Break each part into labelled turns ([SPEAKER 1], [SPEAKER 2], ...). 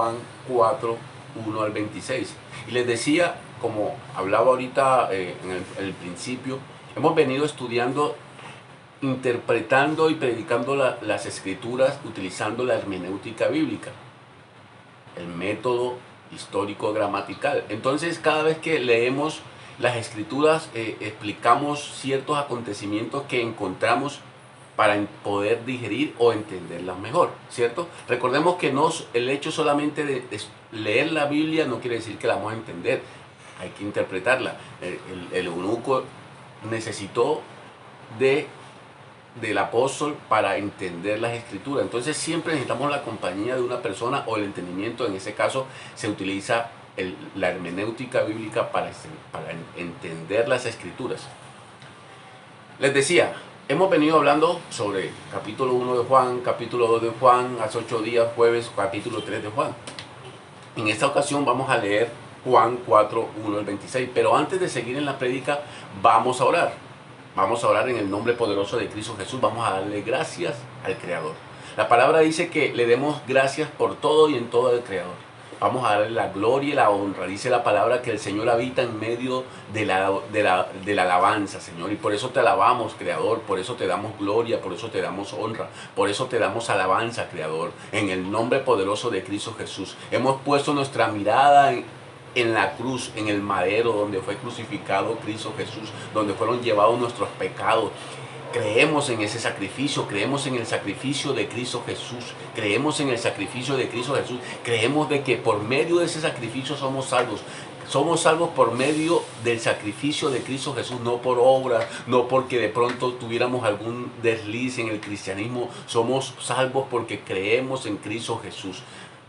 [SPEAKER 1] Juan 4, 1 al 26. Y les decía, como hablaba ahorita en el principio, hemos venido estudiando, interpretando y predicando las escrituras utilizando la hermenéutica bíblica, el método histórico gramatical. Entonces, cada vez que leemos las escrituras, explicamos ciertos acontecimientos que encontramos para poder digerir o entenderlas mejor, ¿cierto? Recordemos que el hecho solamente de leer la Biblia no quiere decir que la vamos a entender, hay que interpretarla. El eunuco necesitó del apóstol para entender las escrituras. Entonces siempre necesitamos la compañía de una persona o el entendimiento. En ese caso se utiliza la hermenéutica bíblica para entender las escrituras. Les decía, hemos venido hablando sobre capítulo 1 de Juan, capítulo 2 de Juan, hace 8 días, jueves, capítulo 3 de Juan. En esta ocasión vamos a leer Juan 4, 1 al 26. Pero antes de seguir en la prédica, vamos a orar. Vamos a orar en el nombre poderoso de Cristo Jesús. Vamos a darle gracias al Creador. La palabra dice que le demos gracias por todo y en todo al Creador. Vamos a darle la gloria y la honra. Dice la palabra que el Señor habita en medio de la alabanza, Señor. Y por eso te alabamos, Creador. Por eso te damos gloria, por eso te damos honra. Por eso te damos alabanza, Creador. En el nombre poderoso de Cristo Jesús. Hemos puesto nuestra mirada en la cruz, en el madero donde fue crucificado Cristo Jesús, donde fueron llevados nuestros pecados. Creemos en ese sacrificio, creemos en el sacrificio de Cristo Jesús, creemos en el sacrificio de Cristo Jesús, creemos de que por medio de ese sacrificio somos salvos. Somos salvos por medio del sacrificio de Cristo Jesús, no por obras, no porque de pronto tuviéramos algún desliz en el cristianismo. Somos salvos porque creemos en Cristo Jesús.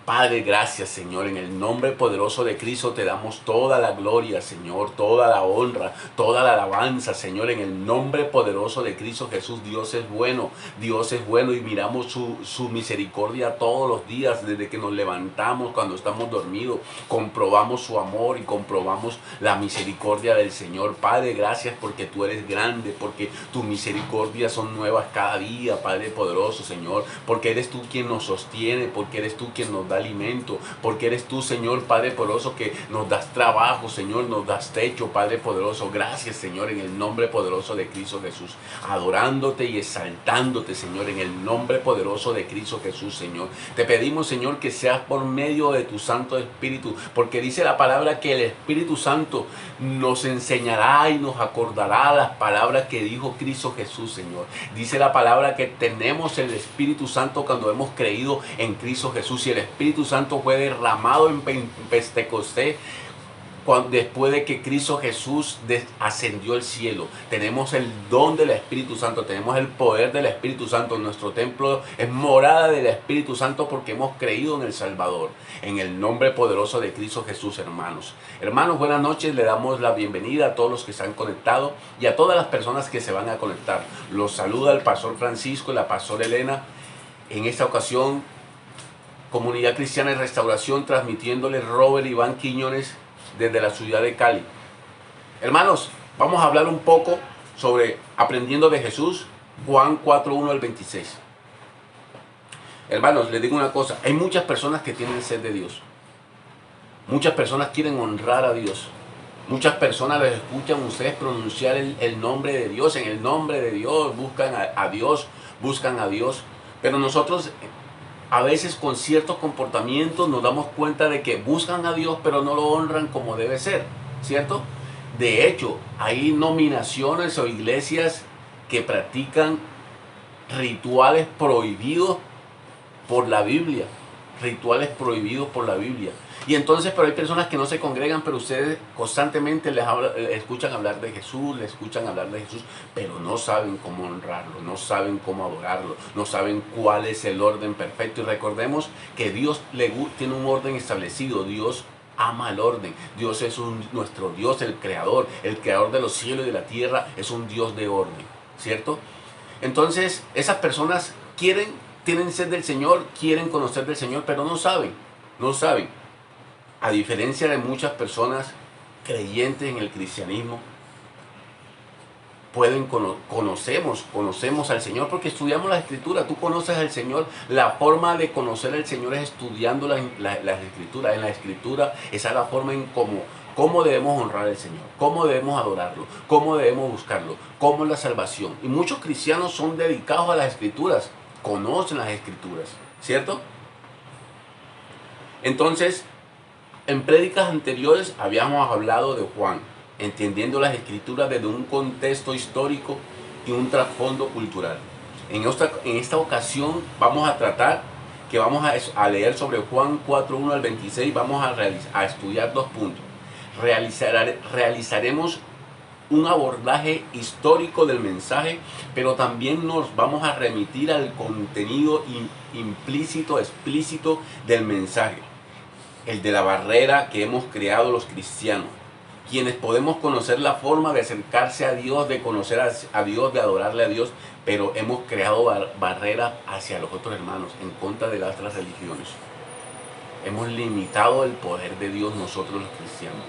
[SPEAKER 1] Padre, gracias, Señor. En el nombre poderoso de Cristo te damos toda la gloria, Señor, toda la honra, toda la alabanza, Señor. En el nombre poderoso de Cristo Jesús, Dios es bueno y miramos su misericordia todos los días, desde que nos levantamos, cuando estamos dormidos. Comprobamos su amor y comprobamos la misericordia del Señor. Padre, gracias porque tú eres grande, porque tus misericordias son nuevas cada día, Padre poderoso, Señor, porque eres tú quien nos sostiene, porque eres tú quien nos da alimento, porque eres tú, Señor, Padre poderoso, que nos das trabajo, Señor, nos das techo, Padre poderoso. Gracias, Señor, en el nombre poderoso de Cristo Jesús, adorándote y exaltándote, Señor, en el nombre poderoso de Cristo Jesús, Señor. Te pedimos, Señor, que seas por medio de tu Santo Espíritu, porque dice la palabra que el Espíritu Santo nos enseñará y nos acordará las palabras que dijo Cristo Jesús, Señor. Dice la palabra que tenemos el Espíritu Santo cuando hemos creído en Cristo Jesús, y el Espíritu Santo fue derramado en Pentecostés después de que Cristo Jesús ascendió al cielo. Tenemos el don del Espíritu Santo, tenemos el poder del Espíritu Santo. Nuestro templo es morada del Espíritu Santo porque hemos creído en el Salvador. En el nombre poderoso de Cristo Jesús, hermanos. Hermanos, buenas noches. Le damos la bienvenida a todos los que se han conectado y a todas las personas que se van a conectar. Los saluda el pastor Francisco y la pastora Elena. En esta ocasión, Comunidad Cristiana y Restauración, transmitiéndole Robert Iván Quiñones desde la ciudad de Cali. Hermanos, vamos a hablar un poco sobre aprendiendo de Jesús, Juan 4, 1 al 26. Hermanos, les digo una cosa, hay muchas personas que tienen sed de Dios. Muchas personas quieren honrar a Dios. Muchas personas les escuchan ustedes pronunciar el nombre de Dios. En el nombre de Dios buscan a Dios, buscan a Dios. Pero nosotros a veces con ciertos comportamientos nos damos cuenta de que buscan a Dios pero no lo honran como debe ser, ¿cierto? De hecho, hay nominaciones o iglesias que practican rituales prohibidos por la Biblia. Rituales prohibidos por la Biblia. Y entonces, pero hay personas que no se congregan, pero ustedes constantemente les escuchan hablar de Jesús, les escuchan hablar de Jesús, pero no saben cómo honrarlo, no saben cómo adorarlo, no saben cuál es el orden perfecto. Y recordemos que Dios tiene un orden establecido. Dios ama el orden. Dios es nuestro Dios, el creador de los cielos y de la tierra, es un Dios de orden, ¿cierto? Entonces, esas personas tienen sed del Señor, quieren conocer del Señor, pero no saben. A diferencia de muchas personas creyentes en el cristianismo, conocemos al Señor porque estudiamos la Escritura. Tú conoces al Señor. La forma de conocer al Señor es estudiando las Escrituras. En la Escritura esa es la forma en cómo debemos honrar al Señor, cómo debemos adorarlo, cómo debemos buscarlo, cómo es la salvación. Y muchos cristianos son dedicados a las Escrituras, conocen las Escrituras, ¿cierto? Entonces, en prédicas anteriores habíamos hablado de Juan, entendiendo las Escrituras desde un contexto histórico y un trasfondo cultural. En esta ocasión vamos a tratar, que vamos a leer sobre Juan 4:1 al 26, vamos a estudiar 2 puntos. Realizaremos un abordaje histórico del mensaje, pero también nos vamos a remitir al contenido implícito, explícito del mensaje, el de la barrera que hemos creado los cristianos, quienes podemos conocer la forma de acercarse a Dios, de conocer a Dios, de adorarle a Dios, pero hemos creado barreras hacia los otros hermanos, en contra de las otras religiones. Hemos limitado el poder de Dios nosotros los cristianos.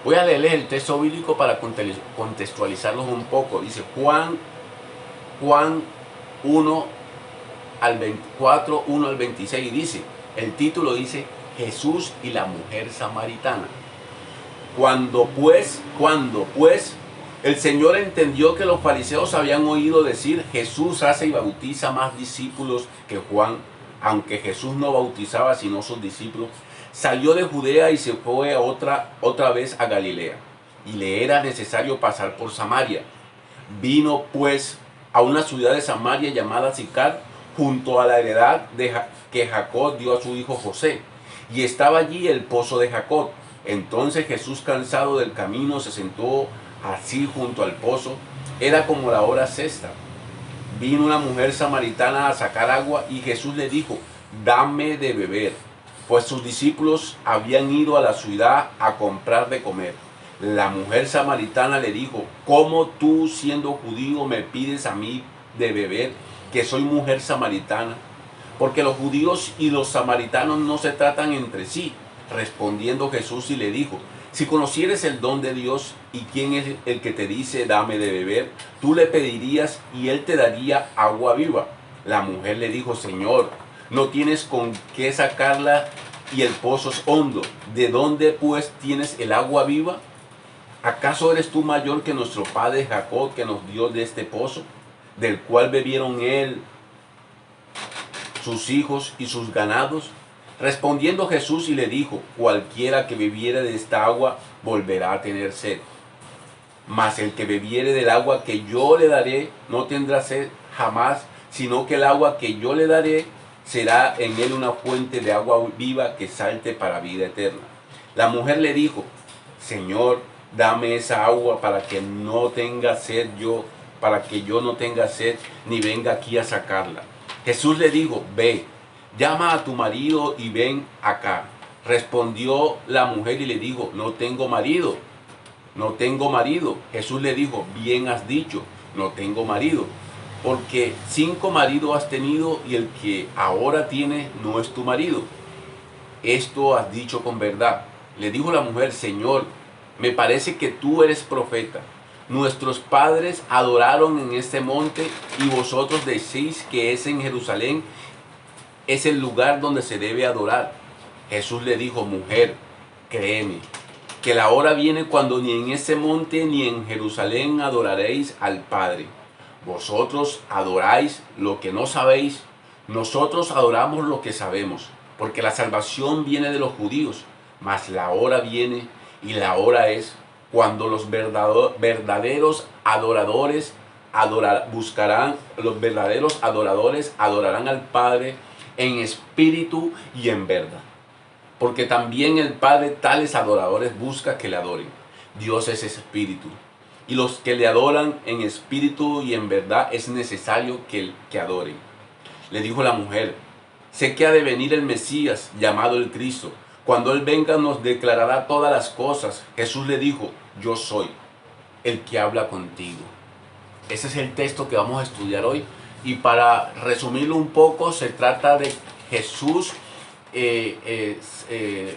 [SPEAKER 1] Voy a leerles el texto bíblico para contextualizarlos un poco. Dice Juan 1 al 24, 1 al 26, y dice, el título dice, Jesús y la mujer samaritana. Cuando pues el Señor entendió que los fariseos habían oído decir, Jesús hace y bautiza más discípulos que Juan, aunque Jesús no bautizaba sino sus discípulos, salió de Judea y se fue otra vez a Galilea, y le era necesario pasar por Samaria. Vino pues a una ciudad de Samaria llamada Sicar, junto a la heredad que Jacob dio a su hijo José, y estaba allí el pozo de Jacob. Entonces Jesús, cansado del camino, se sentó así junto al pozo. Era como la hora sexta. Vino una mujer samaritana a sacar agua, y Jesús le dijo, dame de beber, pues sus discípulos habían ido a la ciudad a comprar de comer. La mujer samaritana le dijo, ¿cómo tú, siendo judío, me pides a mí de beber, que soy mujer samaritana? Porque los judíos y los samaritanos no se tratan entre sí. Respondiendo Jesús y le dijo, si conocieres el don de Dios y quién es el que te dice dame de beber, tú le pedirías y él te daría agua viva. La mujer le dijo, Señor, no tienes con qué sacarla y el pozo es hondo. ¿De dónde pues tienes el agua viva? ¿Acaso eres tú mayor que nuestro padre Jacob, que nos dio de este pozo, del cual bebieron él, sus hijos y sus ganados? Respondiendo Jesús y le dijo, cualquiera que bebiere de esta agua volverá a tener sed. Mas el que bebiere del agua que yo le daré no tendrá sed jamás, sino que el agua que yo le daré será en él una fuente de agua viva que salte para vida eterna. La mujer le dijo, Señor, dame esa agua para que no tenga sed para que yo no tenga sed ni venga aquí a sacarla. Jesús le dijo, ve, llama a tu marido y ven acá. Respondió la mujer y le dijo, no tengo marido. Jesús le dijo, bien has dicho, no tengo marido, porque 5 maridos has tenido y el que ahora tienes no es tu marido. Esto has dicho con verdad. Le dijo la mujer, Señor, me parece que tú eres profeta. Nuestros padres adoraron en este monte y vosotros decís que es en Jerusalén, es el lugar donde se debe adorar. Jesús le dijo, mujer, créeme, que la hora viene cuando ni en ese monte ni en Jerusalén adoraréis al Padre. Vosotros adoráis lo que no sabéis, nosotros adoramos lo que sabemos, porque la salvación viene de los judíos, mas la hora viene y la hora es cuando los verdaderos adoradores adorarán al Padre en espíritu y en verdad. Porque también el Padre tales adoradores busca que le adoren. Dios es espíritu. Y los que le adoran en espíritu y en verdad es necesario que adoren. Le dijo la mujer, sé que ha de venir el Mesías, llamado el Cristo. Cuando Él venga nos declarará todas las cosas. Jesús le dijo, yo soy el que habla contigo. Ese es el texto que vamos a estudiar hoy. Y para resumirlo un poco, se trata de Jesús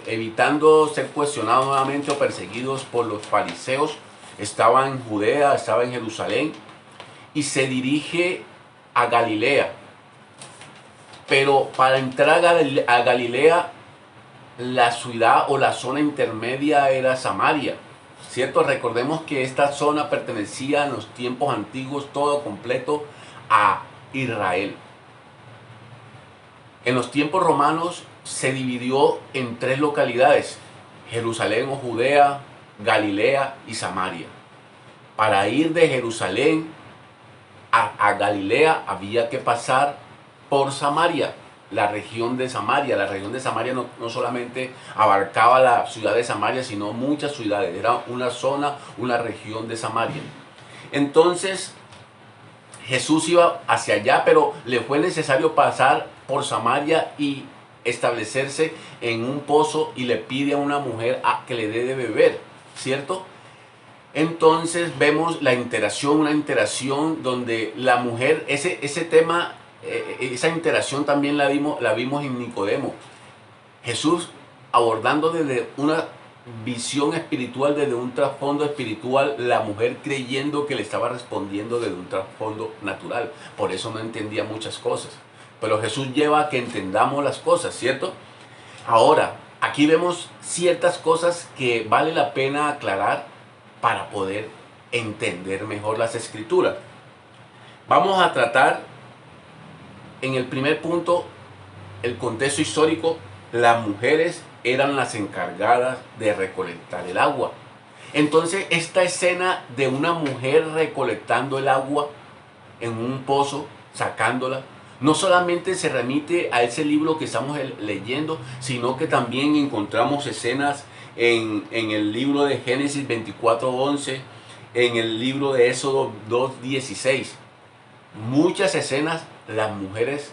[SPEAKER 1] evitando ser cuestionado nuevamente o perseguidos por los fariseos, estaba en Judea, estaba en Jerusalén y se dirige a Galilea. Pero para entrar a Galilea, la ciudad o la zona intermedia era Samaria, ¿cierto? Recordemos que esta zona pertenecía en los tiempos antiguos todo completo a Israel. En los tiempos romanos se dividió en 3 localidades: Jerusalén o Judea, Galilea y Samaria. Para ir de Jerusalén a Galilea había que pasar por Samaria, la región de Samaria. La región de Samaria no solamente abarcaba la ciudad de Samaria, sino muchas ciudades. Era una zona, una región de Samaria. Entonces Jesús iba hacia allá, pero le fue necesario pasar por Samaria y establecerse en un pozo, y le pide a una mujer que le dé de beber, ¿cierto? Entonces vemos la interacción, una interacción donde la mujer, ese tema, esa interacción también la vimos en Nicodemo. Jesús abordando desde una visión espiritual, desde un trasfondo espiritual, la mujer creyendo que le estaba respondiendo desde un trasfondo natural. Por eso no entendía muchas cosas. Pero Jesús lleva a que entendamos las cosas, ¿cierto? Ahora, aquí vemos ciertas cosas que vale la pena aclarar para poder entender mejor las escrituras. Vamos a tratar en el primer punto el contexto histórico. Las mujeres eran las encargadas de recolectar el agua. Entonces esta escena de una mujer recolectando el agua en un pozo, sacándola, no solamente se remite a ese libro que estamos leyendo, sino que también encontramos escenas en el libro de Génesis 24:11, en el libro de Éxodo 2:16. Muchas escenas, las mujeres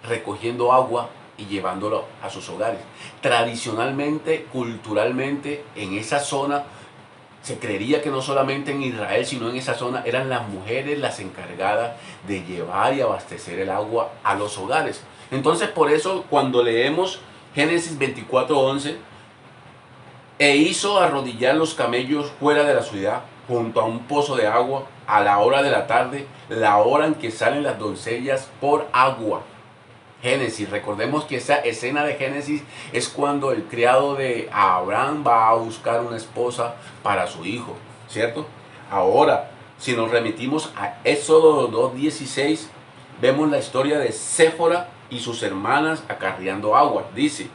[SPEAKER 1] recogiendo agua y llevándolo a sus hogares. Tradicionalmente, culturalmente, en esa zona se creería que no solamente en Israel, sino en esa zona eran las mujeres las encargadas de llevar y abastecer el agua a los hogares. Entonces, por eso cuando leemos Génesis 24:11, e hizo arrodillar los camellos fuera de la ciudad, junto a un pozo de agua, a la hora de la tarde, la hora en que salen las doncellas por agua. Génesis, recordemos que esa escena de Génesis es cuando el criado de Abraham va a buscar una esposa para su hijo, ¿cierto? Ahora, si nos remitimos a Éxodo 2:16, vemos la historia de Séfora y sus hermanas acarreando agua. Dice: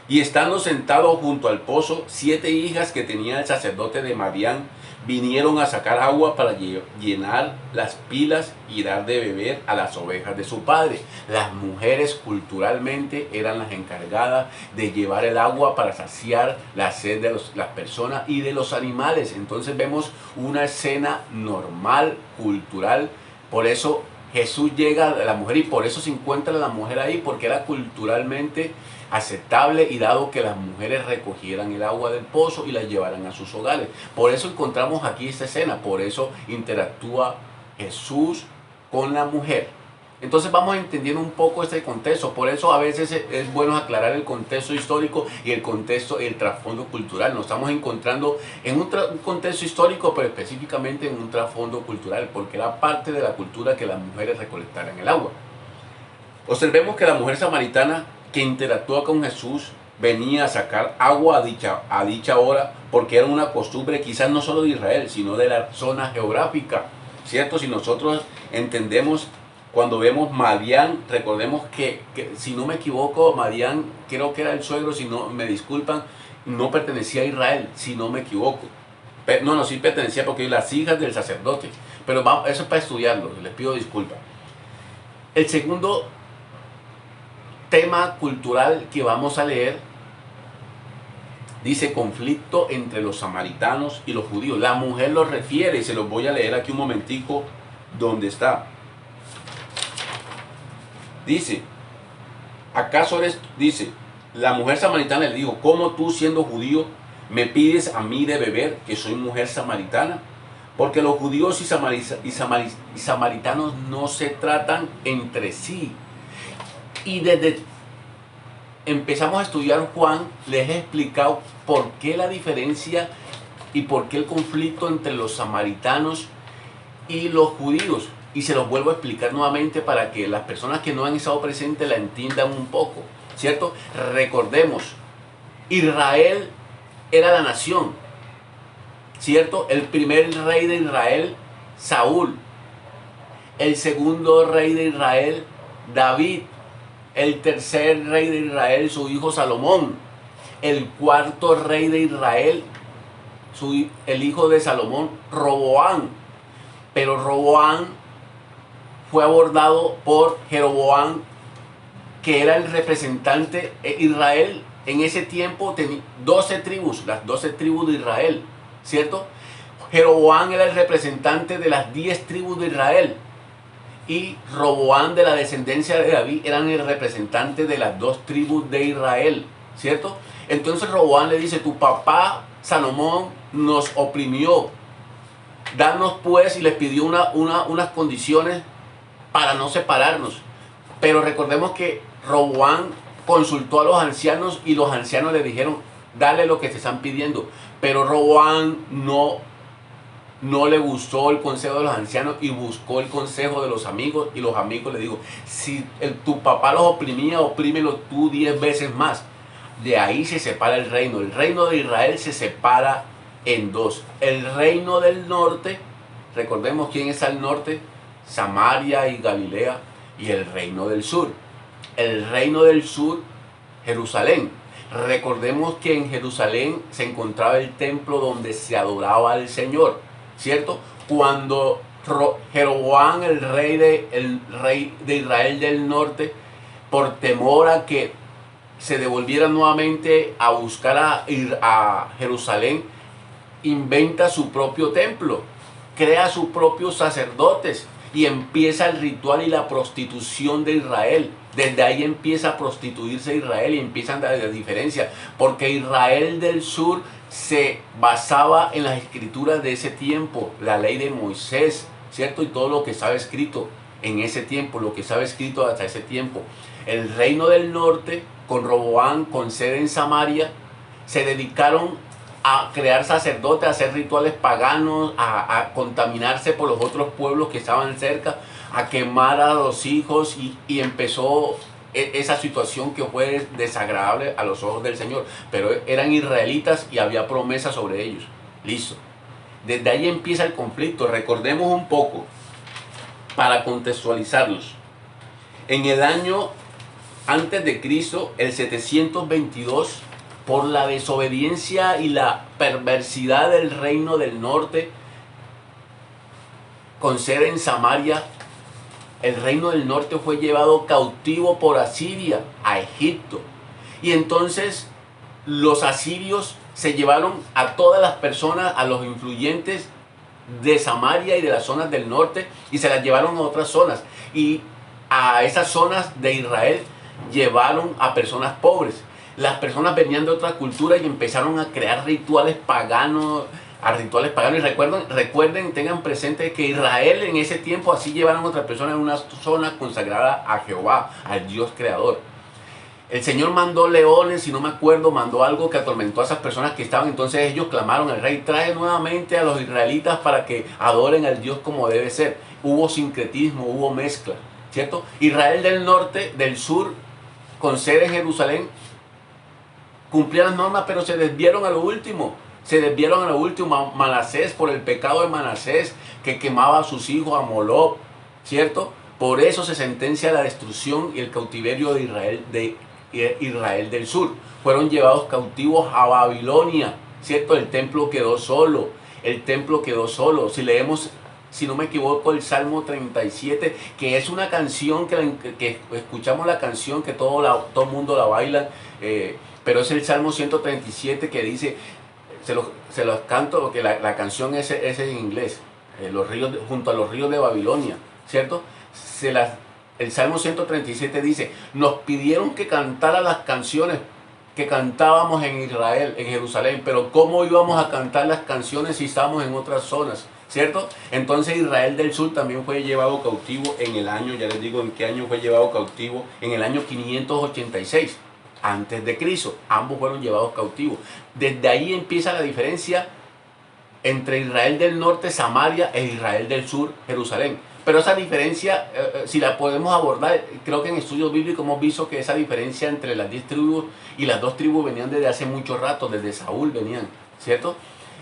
[SPEAKER 1] y estando sentados junto al pozo, 7 hijas que tenía el sacerdote de Madián vinieron a sacar agua para llenar las pilas y dar de beber a las ovejas de su padre. Las mujeres culturalmente eran las encargadas de llevar el agua para saciar la sed de las personas y de los animales. Entonces vemos una escena normal, cultural. Por eso Jesús llega a la mujer, y por eso se encuentra la mujer ahí, porque era culturalmente aceptable, y dado que las mujeres recogieran el agua del pozo y la llevaran a sus hogares. Por eso encontramos aquí esta escena, por eso interactúa Jesús con la mujer. Entonces vamos entendiendo un poco este contexto. Por eso a veces es bueno aclarar el contexto histórico y el contexto, el trasfondo cultural. Nos estamos encontrando en un contexto histórico, pero específicamente en un trasfondo cultural, porque era parte de la cultura que las mujeres recolectaran el agua. Observemos que la mujer samaritana que interactúa con Jesús venía a sacar agua a dicha hora, porque era una costumbre quizás no solo de Israel, sino de la zona geográfica, ¿cierto? Si nosotros entendemos, cuando vemos Madián, recordemos que si no me equivoco, Madián creo que era el suegro, si no me disculpan, no pertenecía a Israel, si no me equivoco. No, sí pertenecía, porque las hijas del sacerdote, pero eso es para estudiarlo, les pido disculpas. El segundo tema cultural que vamos a leer dice: conflicto entre los samaritanos y los judíos. La mujer lo refiere, y se los voy a leer aquí un momentico donde está. Dice: ¿acaso eres? Dice, la mujer samaritana le dijo: ¿cómo tú, siendo judío, me pides a mí de beber, que soy mujer samaritana? Porque los judíos y samaritanos no se tratan entre sí. Y desde empezamos a estudiar Juan, les he explicado por qué la diferencia y por qué el conflicto entre los samaritanos y los judíos. Y se los vuelvo a explicar nuevamente para que las personas que no han estado presentes la entiendan un poco, ¿cierto? Recordemos, Israel era la nación, ¿cierto? El primer rey de Israel, Saúl. El segundo rey de Israel, David. El tercer rey de Israel, su hijo Salomón. El cuarto rey de Israel, el hijo de Salomón, Roboán. Pero Roboán fue abordado por Jeroboam, que era el representante. Israel en ese tiempo tenía 12 tribus, las 12 tribus de Israel, ¿cierto? Jeroboam era el representante de las 10 tribus de Israel. Y Roboam, de la descendencia de David, eran el representante de las 2 tribus de Israel, ¿cierto? Entonces Roboam le dice: tu papá Salomón nos oprimió, danos pues, y les pidió unas condiciones para no separarnos. Pero recordemos que Roboam consultó a los ancianos y los ancianos le dijeron: dale lo que te están pidiendo. Pero Roboam no le gustó el consejo de los ancianos y buscó el consejo de los amigos, y los amigos le dijo: si tu papá los oprimía, oprímelo tú 10 veces más. De ahí se separa el reino. El reino de Israel se separa en dos. El reino del norte, recordemos quién es al norte: Samaria y Galilea. Y el reino del sur. El reino del sur, Jerusalén. Recordemos que en Jerusalén se encontraba el templo donde se adoraba al Señor, ¿cierto? Cuando Jeroboam, el rey de Israel del norte, por temor a que se devolviera nuevamente a buscar a Jerusalén, inventa su propio templo, crea sus propios sacerdotes y empieza el ritual y la prostitución de Israel. Desde ahí empieza a prostituirse Israel y empiezan las diferencias, porque Israel del sur se basaba en las escrituras de ese tiempo, la ley de Moisés, ¿cierto? Y todo lo que estaba escrito en ese tiempo, lo que estaba escrito hasta ese tiempo. El reino del norte, con Roboam, con sede en Samaria, se dedicaron a crear sacerdotes, a hacer rituales paganos, a contaminarse por los otros pueblos que estaban cerca, a quemar a los hijos, y empezó esa situación que fue desagradable a los ojos del Señor. Pero eran israelitas y había promesas sobre ellos. Listo. Desde ahí empieza el conflicto. Recordemos un poco para contextualizarlos. En el año antes de Cristo, el 722, por la desobediencia y la perversidad del reino del norte, con sede en Samaria, el reino del norte fue llevado cautivo por Asiria a Egipto. Y entonces los asirios se llevaron a todas las personas, a los influyentes de Samaria y de las zonas del norte, y se las llevaron a otras zonas. Y a esas zonas de Israel llevaron a personas pobres. Las personas venían de otra cultura y empezaron a crear rituales paganos, Y recuerden, tengan presente que Israel en ese tiempo así llevaron a otras personas en una zona consagrada a Jehová, al Dios creador. El Señor mandó leones, si no me acuerdo, mandó algo que atormentó a esas personas que estaban. Entonces ellos clamaron al rey: trae nuevamente a los israelitas para que adoren al Dios como debe ser. Hubo sincretismo, hubo mezcla, ¿cierto? Israel del norte, del sur, con sede en Jerusalén, cumplían las normas, pero se desviaron a lo último. Manasés, por el pecado de Manasés, que quemaba a sus hijos a Moloc, ¿cierto? Por eso se sentencia la destrucción y el cautiverio de Israel del sur. Fueron llevados cautivos a Babilonia, ¿cierto? El templo quedó solo. Si leemos, si no me equivoco, el Salmo 37, que es una canción que escuchamos la canción, que todo el mundo la baila, pero es el Salmo 137 que dice, se los canto porque la canción es en inglés, junto a los ríos de Babilonia, ¿cierto? El Salmo 137 dice: nos pidieron que cantara las canciones que cantábamos en Israel, en Jerusalén, pero ¿cómo íbamos a cantar las canciones si estábamos en otras zonas? ¿Cierto? Entonces Israel del sur también fue llevado cautivo en el año, ya les digo en qué año fue llevado cautivo, en el año 586 antes de Cristo. Ambos fueron llevados cautivos. Desde ahí empieza la diferencia entre Israel del norte, Samaria, e Israel del sur, Jerusalén. Pero esa diferencia, si la podemos abordar, creo que en estudios bíblicos hemos visto que esa diferencia entre las 10 tribus y las 2 tribus venían desde hace mucho rato, desde Saúl venían, ¿cierto?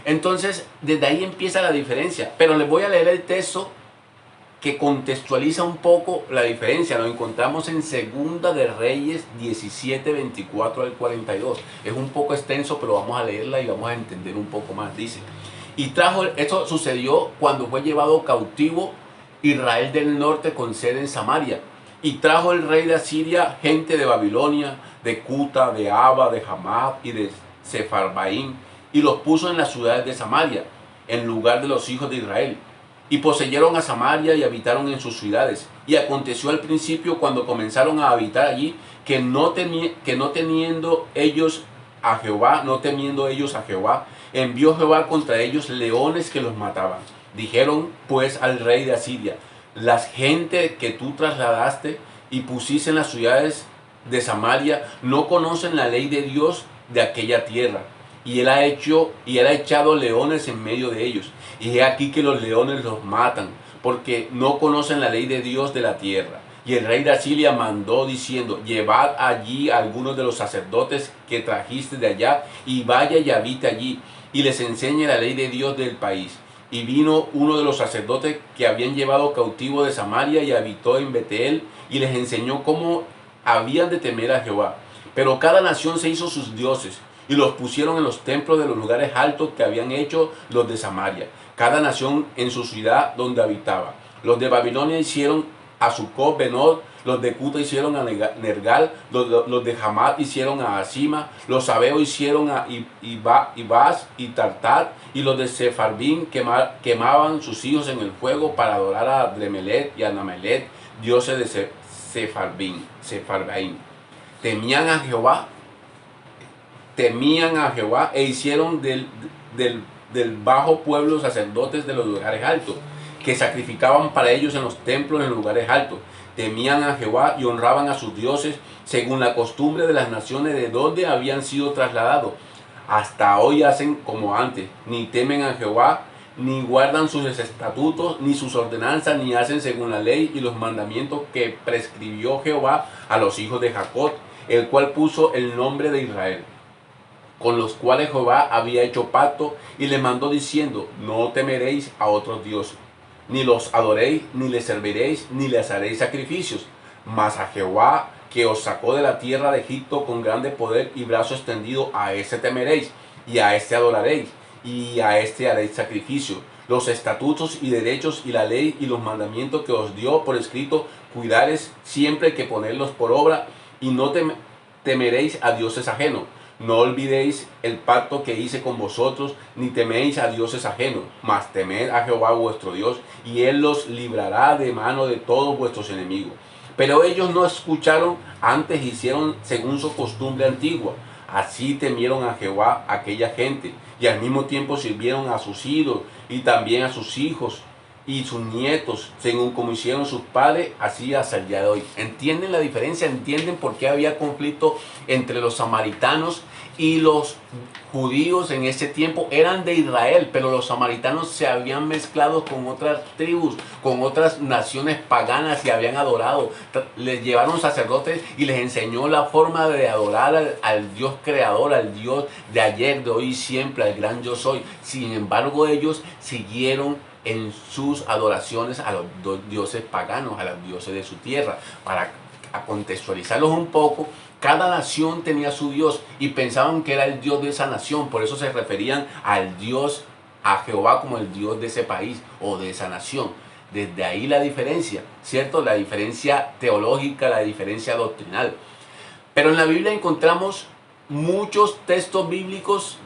[SPEAKER 1] Entonces, desde ahí empieza la diferencia. Pero les voy a leer el texto que contextualiza un poco la diferencia. Lo encontramos en Segunda de Reyes 17, 24 al 42. Es un poco extenso, pero vamos a leerla y vamos a entender un poco más. Dice, esto sucedió cuando fue llevado cautivo Israel del norte con sede en Samaria. Y trajo el rey de Asiria gente de Babilonia, de Cuta, de Aba, de Hamat y de Sefarbaim, y los puso en las ciudades de Samaria, en lugar de los hijos de Israel. Y poseyeron a Samaria y habitaron en sus ciudades. Y aconteció al principio, cuando comenzaron a habitar allí, que no temiendo ellos a Jehová, envió Jehová contra ellos leones que los mataban. Dijeron pues al rey de Asiria, las gentes que tú trasladaste y pusiste en las ciudades de Samaria no conocen la ley de Dios de aquella tierra. Y él ha echado leones en medio de ellos. Y he aquí que los leones los matan, porque no conocen la ley de Dios de la tierra. Y el rey de Asiria mandó diciendo, llevad allí a algunos de los sacerdotes que trajiste de allá, y vaya y habite allí, y les enseñe la ley de Dios del país. Y vino uno de los sacerdotes que habían llevado cautivo de Samaria y habitó en Betel, y les enseñó cómo habían de temer a Jehová. Pero cada nación se hizo sus dioses, y los pusieron en los templos de los lugares altos que habían hecho los de Samaria, cada nación en su ciudad donde habitaba. Los de Babilonia hicieron a Sucot Benot, los de Cuta hicieron a Nergal, los de Hamat hicieron a Asima, los sabeos hicieron a Ibas y Tartar, y los de Sefarvim quemaban sus hijos en el fuego para adorar a Dremelet y a Namelet, dioses de Sefarvaim. Temían a Jehová e hicieron del bajo pueblo sacerdotes de los lugares altos, que sacrificaban para ellos en los templos en los lugares altos. Temían a Jehová y honraban a sus dioses según la costumbre de las naciones de donde habían sido trasladados. Hasta hoy hacen como antes, ni temen a Jehová, ni guardan sus estatutos, ni sus ordenanzas, ni hacen según la ley y los mandamientos que prescribió Jehová a los hijos de Jacob, el cual puso el nombre de Israel, con los cuales Jehová había hecho pacto, y le mandó diciendo, no temeréis a otros dioses, ni los adoréis, ni les serviréis, ni les haréis sacrificios, mas a Jehová que os sacó de la tierra de Egipto con grande poder y brazo extendido, a ese temeréis, y a este adoraréis, y a este haréis sacrificio. Los estatutos y derechos y la ley y los mandamientos que os dio por escrito, cuidaréis siempre que ponerlos por obra, y no temeréis a dioses ajenos. No olvidéis el pacto que hice con vosotros, ni teméis a dioses ajenos, mas temed a Jehová vuestro Dios, y él los librará de mano de todos vuestros enemigos. Pero ellos no escucharon, antes hicieron según su costumbre antigua. Así temieron a Jehová aquella gente, y al mismo tiempo sirvieron a sus ídolos, y también a sus hijos y sus nietos, según como hicieron sus padres, así hasta el día de hoy. ¿Entienden la diferencia? ¿Entienden por qué había conflicto entre los samaritanos y los judíos en ese tiempo? Eran de Israel, pero los samaritanos se habían mezclado con otras tribus, con otras naciones paganas y habían adorado. Les llevaron sacerdotes y les enseñó la forma de adorar al Dios creador, al Dios de ayer, de hoy y siempre, al gran yo soy. Sin embargo, ellos siguieron en sus adoraciones a los dioses paganos, a los dioses de su tierra. Para contextualizarlos un poco, cada nación tenía su Dios y pensaban que era el Dios de esa nación, por eso se referían al Dios, a Jehová, como el Dios de ese país o de esa nación. Desde ahí la diferencia, ¿cierto? La diferencia teológica, la diferencia doctrinal. Pero en la Biblia encontramos muchos textos bíblicos,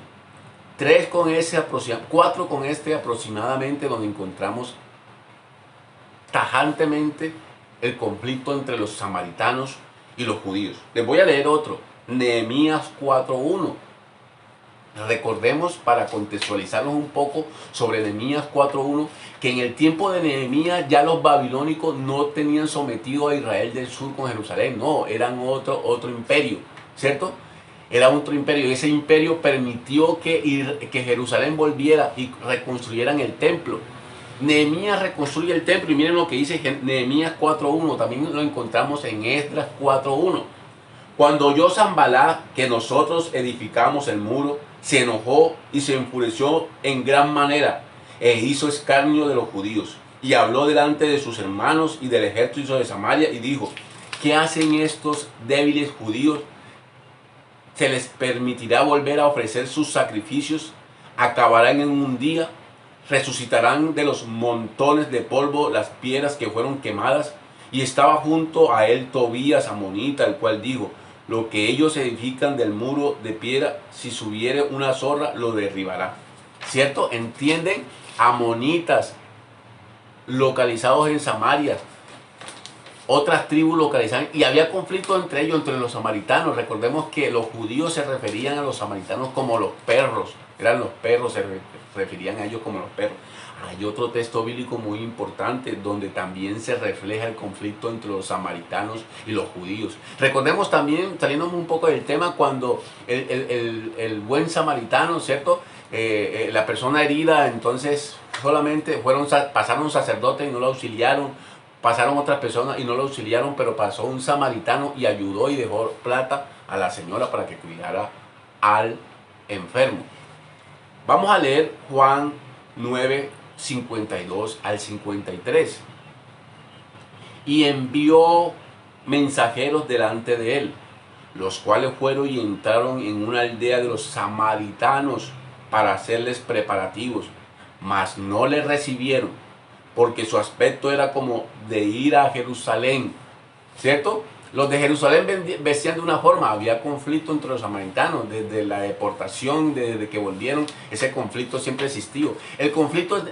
[SPEAKER 1] 4 con este aproximadamente, donde encontramos tajantemente el conflicto entre los samaritanos y los judíos. Les voy a leer otro, Nehemías 4:1. Recordemos, para contextualizarnos un poco sobre Nehemías 4:1, que en el tiempo de Nehemías ya los babilónicos no tenían sometido a Israel del sur con Jerusalén, no, eran otro imperio, ¿cierto? Era otro imperio, y ese imperio permitió que Jerusalén volviera y reconstruyeran el templo. Nehemías reconstruye el templo y miren lo que dice Nehemías 4.1, también lo encontramos en Esdras 4.1. Cuando oyó Sanballat que nosotros edificamos el muro, se enojó y se enfureció en gran manera e hizo escarnio de los judíos y habló delante de sus hermanos y del ejército de Samaria y dijo: ¿qué hacen estos débiles judíos? ¿Se les permitirá volver a ofrecer sus sacrificios? ¿Acabarán en un día? ¿Resucitarán de los montones de polvo las piedras que fueron quemadas? Y estaba junto a él Tobías amonita, el cual dijo: lo que ellos edifican del muro de piedra, si subiere una zorra, lo derribará. ¿Cierto? ¿Entienden? Amonitas, localizados en Samaria, otras tribus localizadas, y había conflicto entre ellos, entre los samaritanos. Recordemos que los judíos se referían a los samaritanos como los perros, eran los perros, se referían a ellos como los perros. Hay otro texto bíblico muy importante donde también se refleja el conflicto entre los samaritanos y los judíos. Recordemos también, saliéndome un poco del tema, cuando el buen samaritano, ¿cierto? La persona herida, entonces solamente pasaron un sacerdote y no lo auxiliaron, pasaron otras personas y no lo auxiliaron, pero pasó un samaritano y ayudó y dejó plata a la señora para que cuidara al enfermo. Vamos a leer Juan 9:52 al 53. Y envió mensajeros delante de él, los cuales fueron y entraron en una aldea de los samaritanos para hacerles preparativos, mas no le recibieron, porque su aspecto era como de ir a Jerusalén, ¿cierto? Los de Jerusalén vestían de una forma, había conflicto entre los samaritanos, desde la deportación, desde que volvieron, ese conflicto siempre existió. El conflicto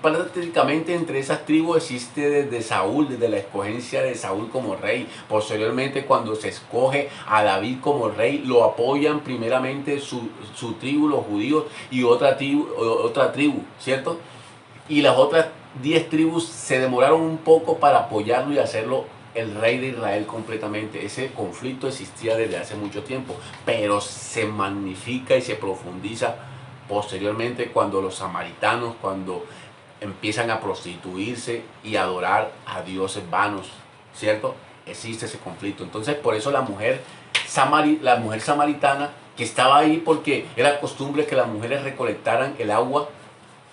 [SPEAKER 1] prácticamente entre esas tribus existe desde Saúl, desde la escogencia de Saúl como rey. Posteriormente, cuando se escoge a David como rey, lo apoyan primeramente su tribu, los judíos, y otra tribu, ¿cierto? Y las otras 10 tribus se demoraron un poco para apoyarlo y hacerlo el rey de Israel completamente. Ese conflicto existía desde hace mucho tiempo, pero se magnifica y se profundiza posteriormente cuando los samaritanos, cuando empiezan a prostituirse y adorar a dioses vanos, ¿cierto? Existe ese conflicto. Entonces, por eso la mujer samaritana, que estaba ahí porque era costumbre que las mujeres recolectaran el agua,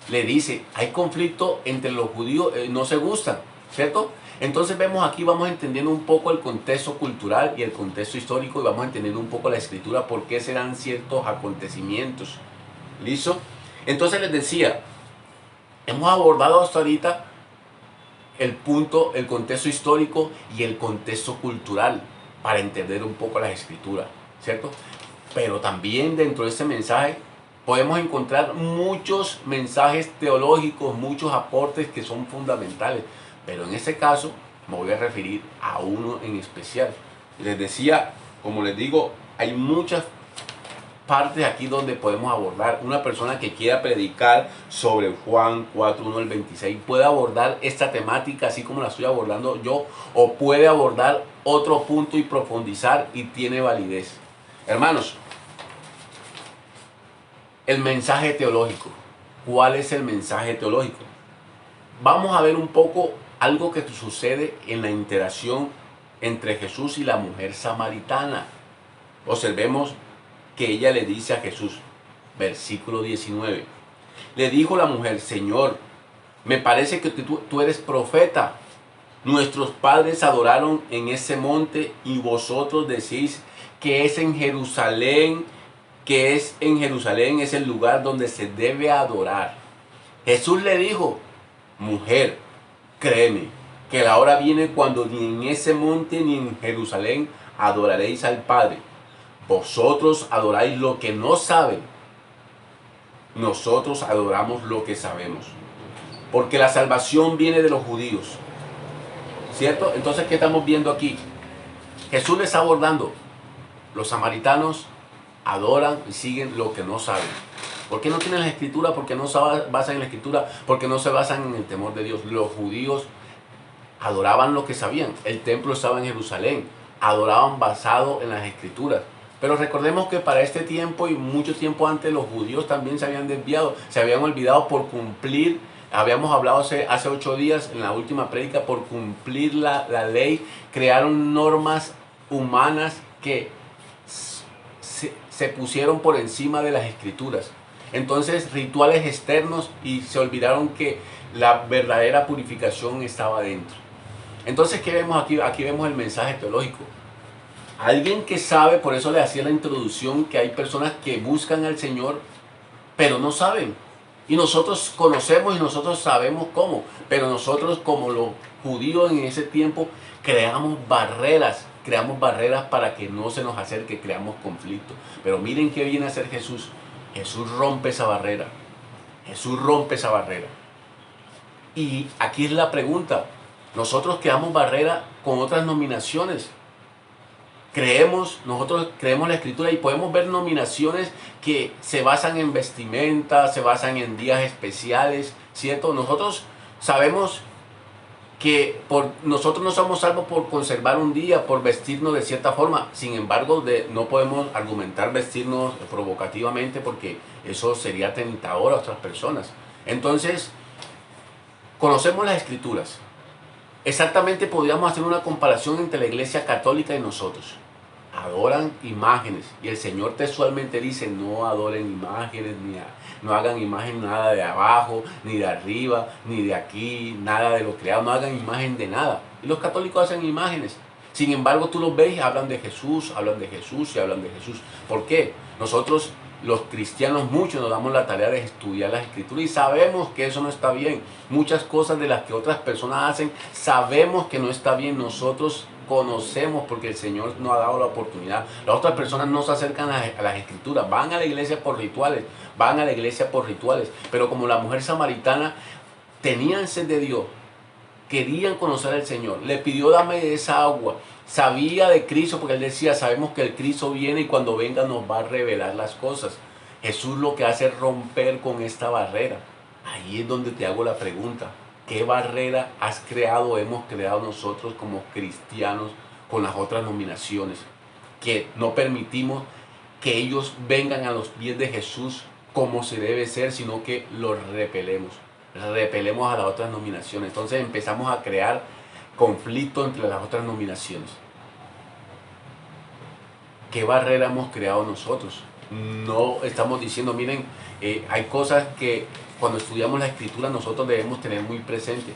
[SPEAKER 1] le dice: hay conflicto entre los judíos, no se gustan, ¿cierto? Entonces vemos aquí, vamos entendiendo un poco el contexto cultural y el contexto histórico, y vamos entendiendo un poco la escritura, por qué se dan ciertos acontecimientos. ¿Listo? Entonces les decía, hemos abordado hasta ahorita el punto, el contexto histórico y el contexto cultural para entender un poco las escrituras, ¿cierto? Pero también dentro de este mensaje podemos encontrar muchos mensajes teológicos, muchos aportes que son fundamentales. Pero en este caso me voy a referir a uno en especial. Les decía, como les digo, hay muchas partes aquí donde podemos abordar. Una persona que quiera predicar sobre Juan 4:1 al 26 puede abordar esta temática así como la estoy abordando yo, o puede abordar otro punto y profundizar, y tiene validez. Hermanos, el mensaje teológico. ¿Cuál es el mensaje teológico? Vamos a ver un poco algo que sucede en la interacción entre Jesús y la mujer samaritana. Observemos que ella le dice a Jesús, versículo 19. Le dijo la mujer: Señor, me parece que tú eres profeta. Nuestros padres adoraron en ese monte y vosotros decís que es en Jerusalén, es el lugar donde se debe adorar. Jesús le dijo: mujer, créeme que la hora viene cuando ni en ese monte ni en Jerusalén adoraréis al Padre. Vosotros adoráis lo que no saben, nosotros adoramos lo que sabemos, porque la salvación viene de los judíos, ¿cierto? Entonces, ¿qué estamos viendo aquí? Jesús les está abordando. Los samaritanos adoran y siguen lo que no saben. ¿Por qué no tienen la escritura? Porque no se basan en la escritura, porque no se basan en el temor de Dios. Los judíos adoraban lo que sabían. El templo estaba en Jerusalén. Adoraban basado en las escrituras. Pero recordemos que para este tiempo y mucho tiempo antes los judíos también se habían desviado, se habían olvidado por cumplir, habíamos hablado hace 8 días en la última prédica, por cumplir la ley, crearon normas humanas que se pusieron por encima de las escrituras. Entonces rituales externos y se olvidaron que la verdadera purificación estaba dentro. Entonces, ¿qué vemos aquí? Aquí vemos el mensaje teológico. Alguien que sabe, por eso le hacía la introducción, que hay personas que buscan al Señor, pero no saben. Y nosotros conocemos y nosotros sabemos cómo. Pero nosotros, como los judíos en ese tiempo, creamos barreras para que no se nos acerque, creamos conflicto. Pero miren qué viene a hacer Jesús. Jesús rompe esa barrera. Jesús rompe esa barrera. Y aquí es la pregunta. Nosotros creamos barrera con otras nominaciones. Nosotros creemos la escritura y podemos ver nominaciones que se basan en vestimenta, se basan en días especiales, ¿cierto? Nosotros sabemos que nosotros no somos salvos por conservar un día, por vestirnos de cierta forma. Sin embargo, no podemos argumentar vestirnos provocativamente porque eso sería tentador a otras personas. Entonces, conocemos las escrituras. Exactamente podríamos hacer una comparación entre la iglesia católica y nosotros. Adoran imágenes y el Señor textualmente dice: no adoren imágenes, no hagan imagen nada de abajo, ni de arriba, ni de aquí, nada de lo creado, no hagan imagen de nada. Y los católicos hacen imágenes. Sin embargo, tú los ves y hablan de Jesús, hablan de Jesús y hablan de Jesús. ¿Por qué? Nosotros, los cristianos, muchos nos damos la tarea de estudiar las escrituras y sabemos que eso no está bien. Muchas cosas de las que otras personas hacen, sabemos que no está bien. Nosotros conocemos porque el Señor nos ha dado la oportunidad. Las otras personas no se acercan a las escrituras, van a la iglesia por rituales, pero como la mujer samaritana tenían sed de Dios, querían conocer al Señor, le pidió: dame de esa agua. Sabía de Cristo porque él decía: sabemos que el Cristo viene y cuando venga nos va a revelar las cosas. Jesús lo que hace es romper con esta barrera. Ahí es donde te hago la pregunta: ¿qué barrera hemos creado nosotros como cristianos con las otras nominaciones? Que no permitimos que ellos vengan a los pies de Jesús como se debe ser, sino que los repelemos a las otras nominaciones. Entonces empezamos a crear conflicto entre las otras nominaciones. ¿Qué barrera hemos creado nosotros? No estamos diciendo, miren, hay cosas que cuando estudiamos la escritura nosotros debemos tener muy presente.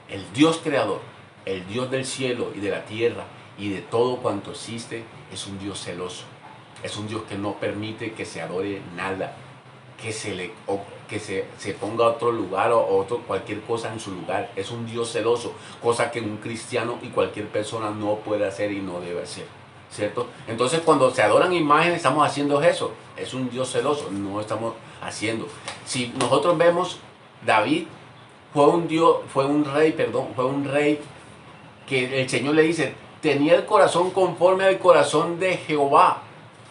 [SPEAKER 1] El Dios creador, el Dios del cielo y de la tierra y de todo cuanto existe, es un Dios celoso. Es un Dios que no permite que se adore nada, que se ponga a otro lugar o cualquier cosa en su lugar. Es un Dios celoso, cosa que un cristiano y cualquier persona no puede hacer y no debe hacer, ¿cierto? Entonces, cuando se adoran imágenes, estamos haciendo eso. Es un Dios celoso, no estamos haciendo. Si nosotros vemos, David fue un rey que el Señor le dice: tenía el corazón conforme al corazón de Jehová.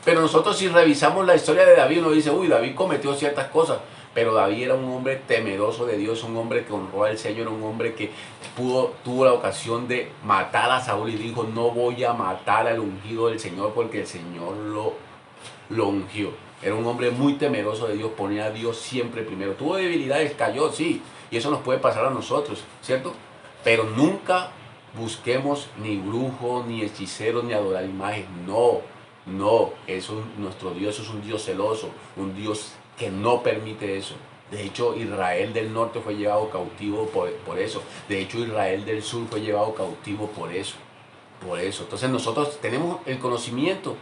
[SPEAKER 1] Pero nosotros, si revisamos la historia de David, uno dice: uy, David cometió ciertas cosas. Pero David era un hombre temeroso de Dios, un hombre que honró al Señor, un hombre que tuvo la ocasión de matar a Saúl y dijo: no voy a matar al ungido del Señor porque el Señor lo ungió. Era un hombre muy temeroso de Dios, ponía a Dios siempre primero. Tuvo debilidades, cayó, sí, y eso nos puede pasar a nosotros, ¿cierto? Pero nunca busquemos ni brujos, ni hechiceros, ni adorar imágenes. No, nuestro Dios es un Dios celoso, un Dios que no permite eso. De hecho, Israel del norte fue llevado cautivo por eso. De hecho, Israel del sur fue llevado cautivo por eso. Entonces nosotros tenemos el conocimiento.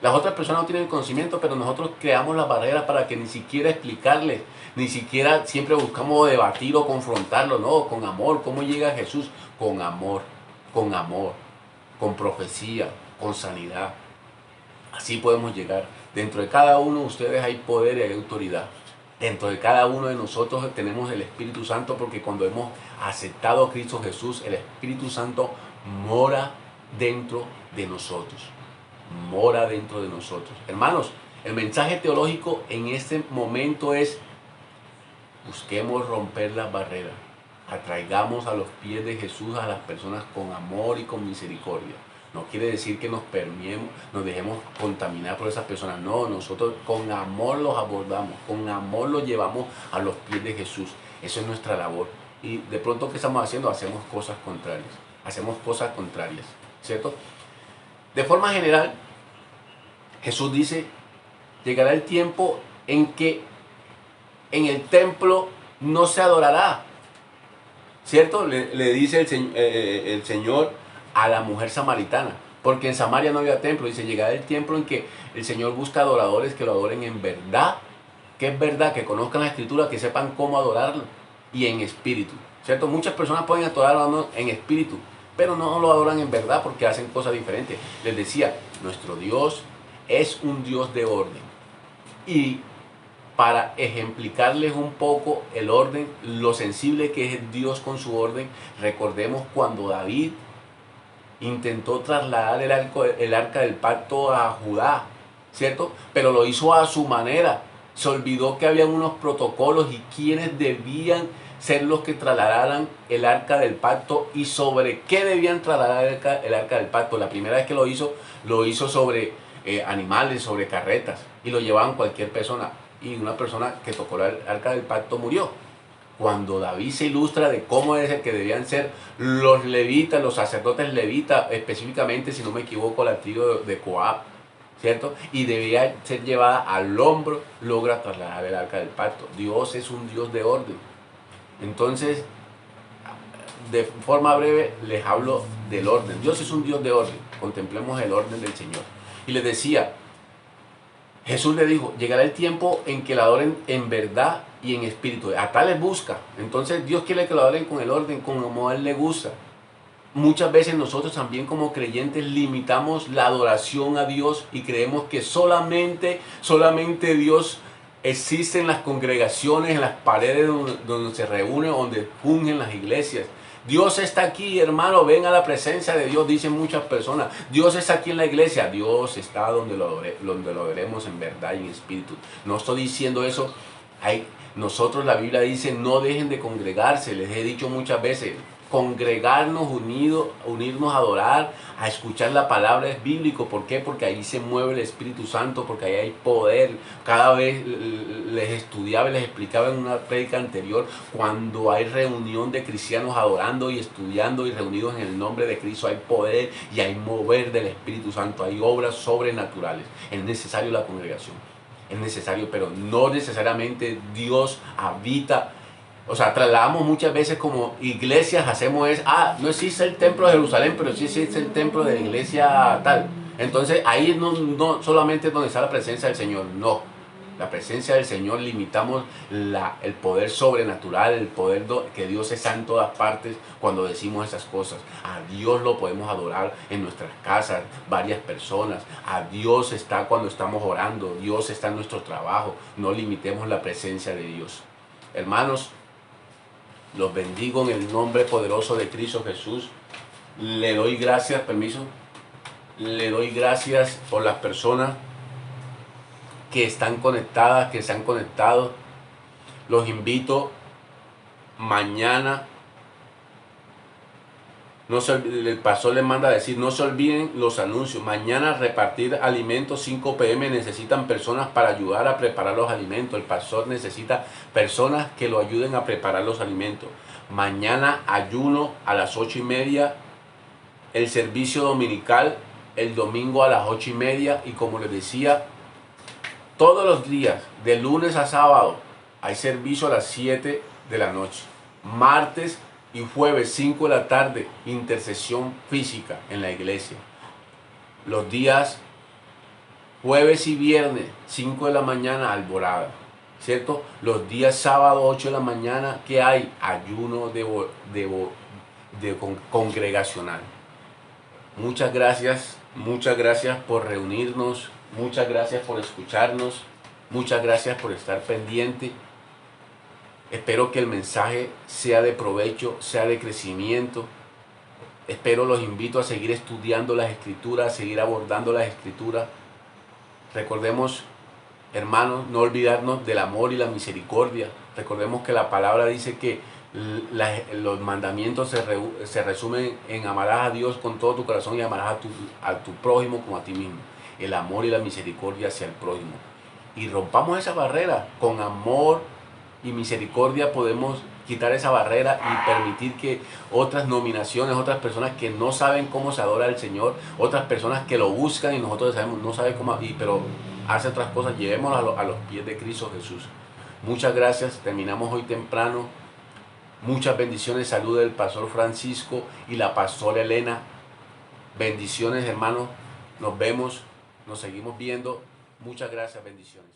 [SPEAKER 1] Las otras personas no tienen el conocimiento, pero nosotros creamos las barreras para que ni siquiera explicarles, ni siquiera siempre buscamos debatir o confrontarlo. No, con amor. ¿Cómo llega Jesús? Con amor, con profecía, con sanidad. Así podemos llegar. Dentro de cada uno de ustedes hay poder y hay autoridad. Dentro de cada uno de nosotros tenemos el Espíritu Santo, porque cuando hemos aceptado a Cristo Jesús, el Espíritu Santo mora dentro de nosotros. Mora dentro de nosotros. Hermanos, el mensaje teológico en este momento es: busquemos romper las barreras. Atraigamos a los pies de Jesús a las personas con amor y con misericordia. No quiere decir que nos permeemos, nos dejemos contaminar por esas personas. No, nosotros con amor los abordamos, con amor los llevamos a los pies de Jesús. Eso es nuestra labor. Y de pronto, ¿qué estamos haciendo? Hacemos cosas contrarias. Hacemos cosas contrarias, ¿cierto? De forma general, Jesús dice, llegará el tiempo en que en el templo no se adorará, ¿cierto? Le dice el Señor a la mujer samaritana, porque en Samaria no había templo. Dice, llegará el tiempo en que el Señor busca adoradores que lo adoren en verdad, que es verdad, que conozcan la Escritura, que sepan cómo adorarlo, y en espíritu, ¿cierto? Muchas personas pueden adorarlo en espíritu, pero no lo adoran en verdad porque hacen cosas diferentes. Les decía, nuestro Dios es un Dios de orden. Y para ejemplificarles un poco el orden, lo sensible que es Dios con su orden, recordemos cuando David intentó trasladar el arca del pacto a Judá, ¿cierto? Pero lo hizo a su manera. Se olvidó que habían unos protocolos y quienes debían ser los que trasladaran el arca del pacto y sobre qué debían trasladar el arca del pacto. La primera vez que lo hizo sobre animales, sobre carretas, y lo llevaban cualquier persona. Y una persona que tocó el arca del pacto murió. Cuando David se ilustra de cómo es el que debían ser los levitas, los sacerdotes levitas, específicamente, si no me equivoco, la tribu de Coab, ¿cierto? Y debía ser llevada al hombro, logra trasladar el arca del pacto. Dios es un Dios de orden. Entonces, de forma breve, les hablo del orden. Dios es un Dios de orden. Contemplemos el orden del Señor. Y les decía, Jesús le dijo, llegará el tiempo en que la adoren en verdad y en espíritu. A tales busca. Entonces Dios quiere que lo adoren con el orden, como a Él le gusta. Muchas veces nosotros también como creyentes limitamos la adoración a Dios y creemos que solamente Dios existe en las congregaciones, en las paredes donde se reúnen, donde fungen las iglesias. Dios está aquí, hermano, ven a la presencia de Dios, dicen muchas personas. Dios está aquí en la iglesia, Dios está donde lo adoremos en verdad y en espíritu. No estoy diciendo eso. Nosotros, la Biblia dice, no dejen de congregarse. Les he dicho muchas veces, congregarnos, unirnos a adorar, a escuchar la palabra es bíblico. ¿Por qué? Porque ahí se mueve el Espíritu Santo, porque ahí hay poder. Cada vez les estudiaba y les explicaba en una prédica anterior, cuando hay reunión de cristianos adorando y estudiando y reunidos en el nombre de Cristo, hay poder y hay mover del Espíritu Santo, hay obras sobrenaturales. Es necesario la congregación, es necesario, pero no necesariamente Dios habita. O sea, trasladamos muchas veces como iglesias, no existe el templo de Jerusalén, pero sí existe el templo de la iglesia tal. Entonces ahí no solamente es donde está la presencia del Señor, no. La presencia del Señor limitamos el poder sobrenatural, el poder que Dios está en todas partes cuando decimos esas cosas. A Dios lo podemos adorar en nuestras casas, varias personas. A Dios está cuando estamos orando, Dios está en nuestro trabajo. No limitemos la presencia de Dios. Hermanos, los bendigo en el nombre poderoso de Cristo Jesús. Le doy gracias, permiso. Le doy gracias por las personas que están conectadas, que se han conectado. Los invito mañana. El pastor les manda a decir, no se olviden los anuncios. Mañana repartir alimentos, 5 p.m. necesitan personas para ayudar a preparar los alimentos. El pastor necesita personas que lo ayuden a preparar los alimentos. Mañana ayuno a las 8:30. El servicio dominical el domingo a las 8:30. Y como les decía, todos los días, de lunes a sábado, hay servicio a las 7 de la noche. Martes y jueves, 5 de la tarde, intercesión física en la iglesia. Los días jueves y viernes, 5 de la mañana, alborada, ¿cierto? Los días sábado, 8 de la mañana, ¿qué hay? Ayuno congregacional. Muchas gracias por reunirnos, muchas gracias por escucharnos, muchas gracias por estar pendiente. Espero que el mensaje sea de provecho, sea de crecimiento. Los invito a seguir estudiando las Escrituras, a seguir abordando las Escrituras. Recordemos, hermanos, no olvidarnos del amor y la misericordia. Recordemos que la palabra dice que Los mandamientos se resumen en amarás a Dios con todo tu corazón y amarás a tu prójimo como a ti mismo. El amor y la misericordia hacia el prójimo. Y rompamos esa barrera. Con amor y misericordia podemos quitar esa barrera y permitir que otras nominaciones, otras personas que no saben cómo se adora al Señor, otras personas que lo buscan y nosotros sabemos, no saben cómo, pero hace otras cosas, llevémoslo a los pies de Cristo Jesús. Muchas gracias, terminamos hoy temprano. Muchas bendiciones, salud del pastor Francisco y la pastora Elena. Bendiciones, hermanos. Nos vemos, nos seguimos viendo. Muchas gracias, bendiciones.